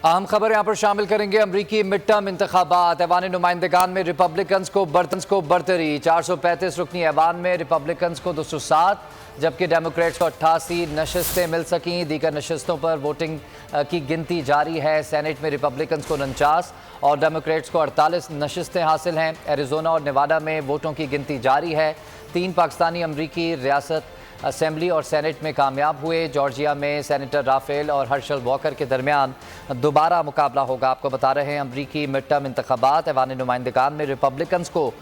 अहम खबर यहाँ पर शामिल करेंगे। अमरीकी मिड टर्म इंतखाबात, ऐवान नुमाइंदगान में रिपब्लिकन्स को बरतरी। 435 रुकनी ऐवान में रिपब्लिकन्स को 207, जबकि डेमोक्रेट्स को 88 नशस्तें मिल सकीं। दीगर नशस्तों पर वोटिंग की गिनती जारी है। सेनेट में रिपब्लिकन्स को 49 और डेमोक्रेट्स को 48 नशस्तें हासिल हैं। एरिजोना और नेवाडा में वोटों की गिनती जारी है। 3 पाकिस्तानी अमरीकी रियासत असेंबली और सेनेट में कामयाब हुए। जॉर्जिया में सेनेटर राफेल और हर्शल वॉकर के दरमियान दोबारा मुकाबला होगा। आपको बता रहे हैं अमरीकी मिड टर्म इंतखाबात, ऐवान नुमाइंदगान में रिपब्लिकन्स को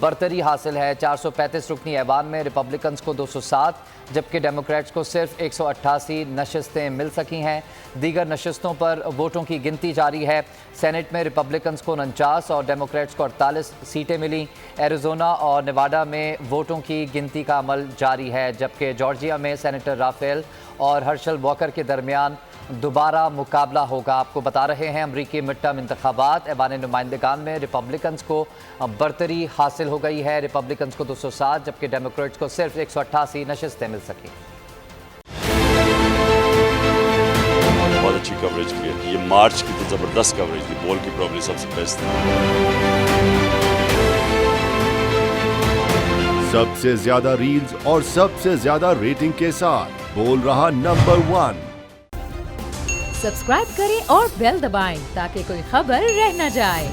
बरतरी हासिल है। 435 रुकनी ऐवान में रिपब्लिकन्स को 207, जबकि डेमोक्रेट्स को सिर्फ 188 नशस्तें मिल सकी हैं। दीगर नशस्तों पर वोटों की गिनती जारी है। सेनेट में रिपब्लिकन्स को 49 और डेमोक्रेट्स को 48 सीटें मिली। एरिजोना और नेवाडा में वोटों की गिनती का अमल जारी है, जबकि जॉर्जिया में सेनेटर राफेल और हर्शल वॉकर के दरमियान दोबारा मुकाबला होगा। आपको बता रहे हैं अमरीकी मिड टर्म इंतखाबात, ऐवान नुमाइंदगान में रिपब्लिकन्स को बरतरी हासिल हो गई है। रिपब्लिकन्स को 207, जबकि डेमोक्रेट्स को सिर्फ 188 नशस्तें मिल सकी। बहुत अच्छी कवरेज की है। ये मार्च की तो जबरदस्त कवरेज थी, बॉल की प्रॉब्लम सबसे बेस्ट थी। सबसे ज्यादा रील्स और सबसे ज्यादा रेटिंग के साथ बोल रहा नंबर 1। सब्सक्राइब करें और बेल दबाएं ताकि कोई खबर रह न जाए।